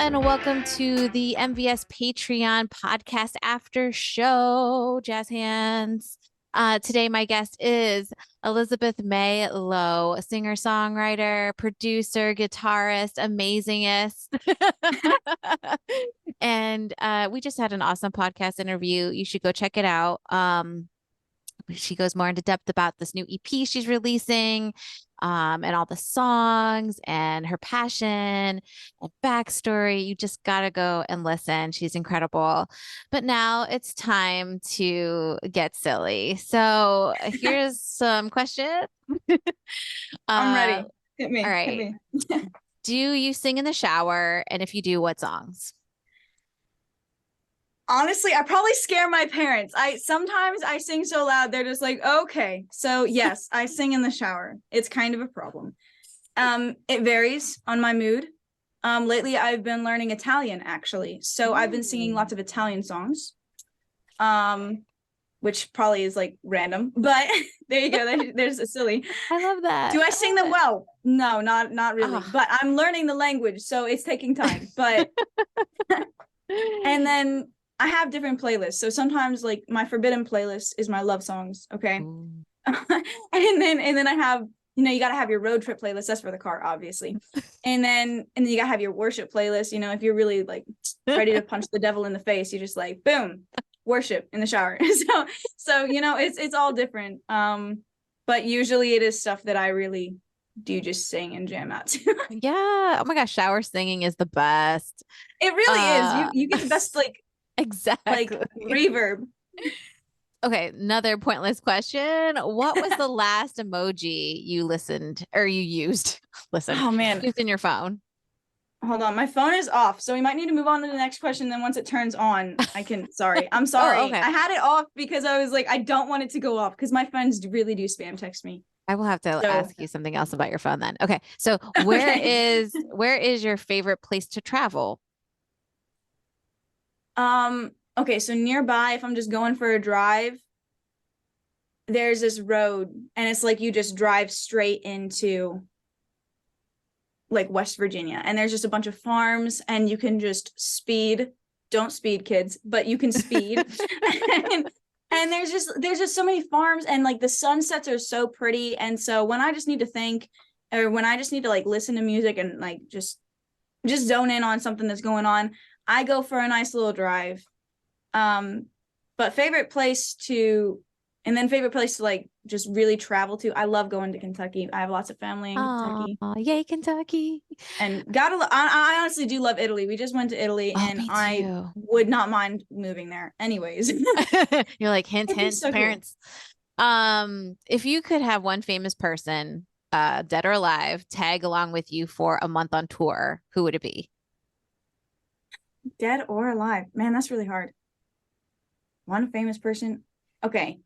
and welcome to the MVS Patreon podcast after show, jazz hands. Today, my guest is Elizabeth May Lowe, singer-songwriter, producer, guitarist, amazingest. And we just had an awesome podcast interview. You should go check it out. She goes more into depth about this new EP she's releasing, and all the songs and her passion and backstory. You just gotta go and listen. She's incredible. But now it's time to get silly. So here's some questions. I'm ready. Hit me. All right. Hit me. Do you sing in the shower? And if you do, what songs? Honestly, I probably scare my parents. Sometimes I sing so loud, they're just like, okay. So yes, I sing in the shower. It's kind of a problem. It varies on my mood. Lately I've been learning Italian actually. So I've been singing lots of Italian songs. Which probably is like random, but there you go. There's a silly. I love that. Do I sing them well? No, not really. But I'm learning the language, so it's taking time. But and then I have different playlists. So sometimes like my forbidden playlist is my love songs. Okay. and then I have, you gotta have your road trip playlist. That's for the car, obviously. and then you gotta have your worship playlist. If you're really like ready to punch the devil in the face, you just like, boom, worship in the shower. so it's all different. But usually it is stuff that I really do just sing and jam out to. Yeah. Oh my gosh, shower singing is the best. It really is. You get the best exactly reverb. Okay, another pointless question. What was the last emoji you listened or you used? Listen. Oh man. Used in your phone. Hold on, my phone is off, so we might need to move on to the next question. Then once it turns on, I'm sorry. Oh, okay. I had it off because I was like, I don't want it to go off because my friends really do spam text me. I will have to ask you something else about your phone then. Okay, so where is your favorite place to travel? Okay, so nearby, if I'm just going for a drive, there's this road, and it's like you just drive straight into like West Virginia, and there's just a bunch of farms, and you can just speed. Don't speed, kids, but you can speed. and there's just so many farms, and like the sunsets are so pretty. And so when I just need to think, or when I just need to like listen to music and like just zone in on something that's going on, I go for a nice little drive. But favorite place to like just really travel to, I love going to Kentucky. I have lots of family in Kentucky. Yay, Kentucky. And I honestly do love Italy. We just went to Italy, and I would not mind moving there anyways. You're like, hint, so parents. Cool. If you could have one famous person, dead or alive, tag along with you for a month on tour, who would it be? Dead or alive? Man, that's really hard. One famous person. Okay.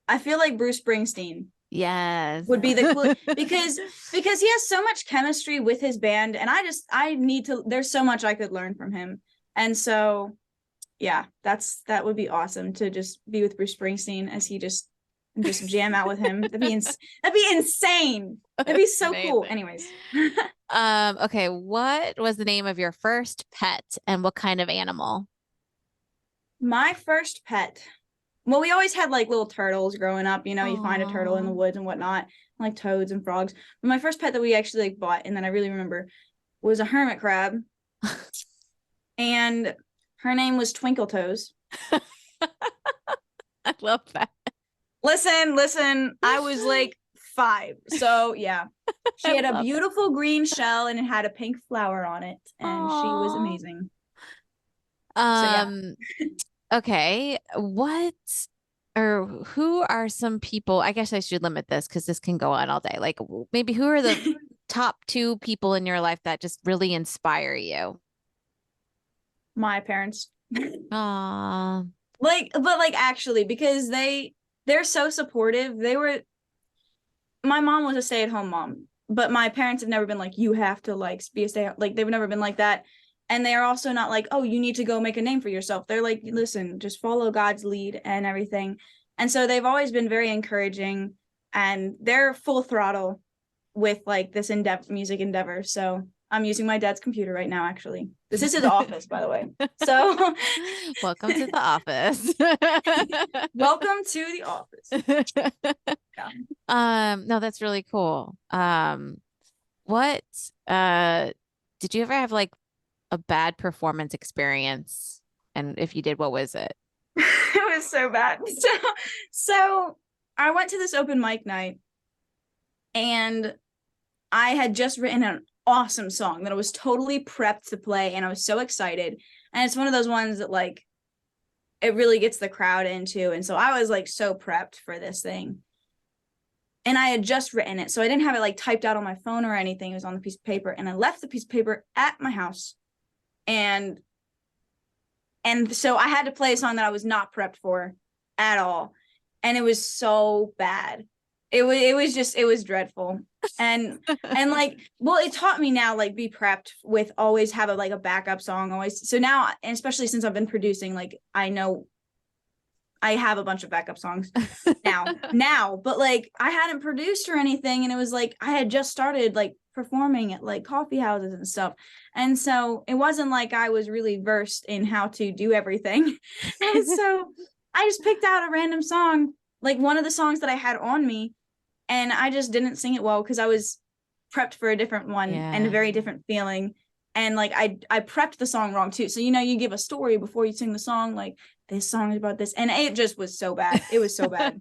I feel like Bruce Springsteen. Yes. Would be the cool because he has so much chemistry with his band, and there's so much I could learn from him. And so yeah, that would be awesome to just be with Bruce Springsteen as he just jam out with him. That'd be insane. That'd be so cool. Anyways. Okay, what was the name of your first pet and what kind of animal? My first pet. Well, we always had like little turtles growing up, you find a turtle in the woods and whatnot, like toads and frogs. But my first pet that we actually like bought, and then I really remember, was a hermit crab. And her name was Twinkle Toes. I love that. Listen, I was like 5. So yeah. She had a beautiful green shell, and it had a pink flower on it, and she was amazing. Okay, who are some people? I guess I should limit this because this can go on all day. Like maybe who are the top 2 people in your life that just really inspire you? My parents. Aww. But actually, because they're so supportive. My mom was a stay-at-home mom, but my parents have never been like, you have to like be a stay, like they've never been like that. And they are also not like, oh, you need to go make a name for yourself. They're like, listen, just follow God's lead and everything. And so they've always been very encouraging, and they're full throttle with like this in-depth music endeavor. So I'm using my dad's computer right now, actually. This is his office, by the way. So welcome to the office. welcome to the office. Yeah. No, that's really cool. What did you ever have like a bad performance experience? And if you did, what was it? It was so bad. So I went to this open mic night and I had just written an awesome song that I was totally prepped to play, and I was so excited. And it's one of those ones that like it really gets the crowd into. And so I was like so prepped for this thing. And I had just written it. So I didn't have it like typed out on my phone or anything. It was on the piece of paper. And I left the piece of paper at my house. And so I had to play a song that I was not prepped for at all. And it was so bad. It was dreadful. And like, well, it taught me now, like, be prepped with always have a backup song always. So now, and especially since I've been producing, like, I know I have a bunch of backup songs now, but like I hadn't produced or anything. And it was like, I had just started like performing at like coffee houses and stuff. And so it wasn't like I was really versed in how to do everything. And so I just picked out a random song, like one of the songs that I had on me, and I just didn't sing it well because I was prepped for a different one and a very different feeling. And like I prepped the song wrong too. So, you give a story before you sing the song, like this song is about this. And it just was so bad. It was so bad.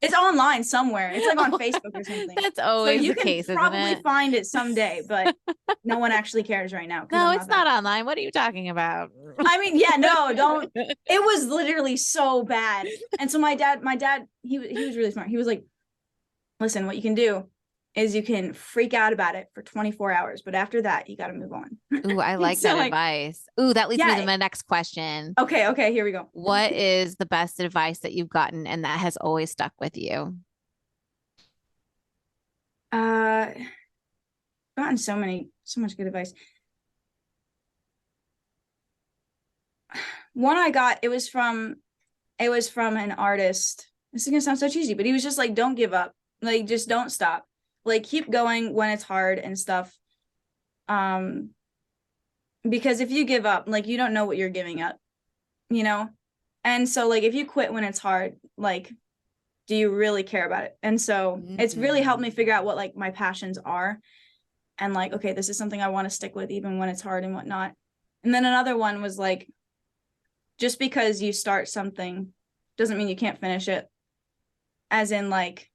It's online somewhere. It's like on Facebook or something. That's always the case, isn't it? You can probably find it someday, but no one actually cares right now. No, it's not online. What are you talking about? I mean, yeah, no, don't. It was literally so bad. And so my dad, he was really smart. He was like, listen, what you can do is you can freak out about it for 24 hours, but after that, you got to move on. Ooh, I like that advice. Ooh, that leads me to my next question. Okay, here we go. What is the best advice that you've gotten and that has always stuck with you? Gotten so much good advice. One I got, it was from an artist. This is gonna sound so cheesy, but he was just like, don't give up. Like, just don't stop. Like, keep going when it's hard and stuff. Because if you give up, like, you don't know what you're giving up, And so, like, if you quit when it's hard, like, do you really care about it? And so it's really helped me figure out what, like, my passions are. And, like, okay, this is something I want to stick with even when it's hard and whatnot. And then another one was, like, just because you start something doesn't mean you can't finish it. As in, like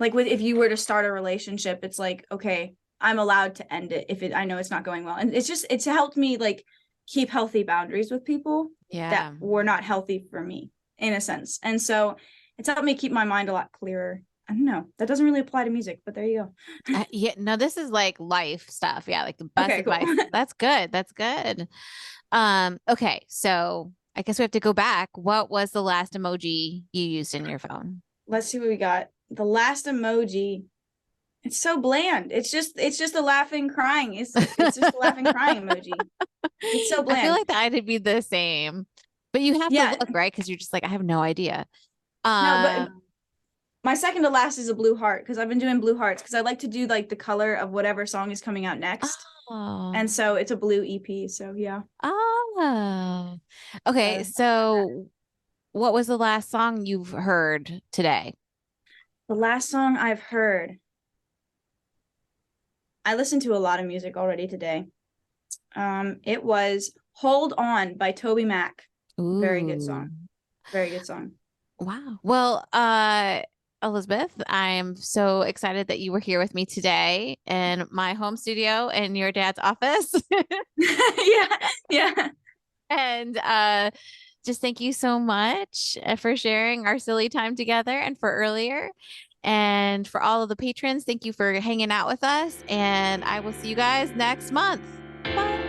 if you were to start a relationship, it's like, okay, I'm allowed to end it if I know it's not going well. And it's helped me like keep healthy boundaries with people that were not healthy for me in a sense. And so it's helped me keep my mind a lot clearer. I don't know. That doesn't really apply to music, but there you go. No, this is like life stuff. Yeah. Like the best advice. Cool. That's good. That's good. Okay. So I guess we have to go back. What was the last emoji you used in your phone? Let's see what we got. The last emoji, it's so bland. It's just a laughing, crying. It's just a laughing, crying emoji. It's so bland. I feel like that would be the same, but you have to look, right? Because you're just like, I have no idea. No, but my second to last is a blue heart because I've been doing blue hearts because I like to do like the color of whatever song is coming out next. Oh. And so it's a blue EP. So yeah. Oh, okay. So what was the last song you've heard today? The last song I've heard, I listened to a lot of music already today. It was Hold On by Toby Mac. Ooh. Very good song. Very good song. Wow. Well, Elizabeth, I'm so excited that you were here with me today in my home studio in your dad's office. Yeah. And just thank you so much for sharing our silly time together and for earlier. And for all of the patrons, thank you for hanging out with us. And I will see you guys next month. Bye.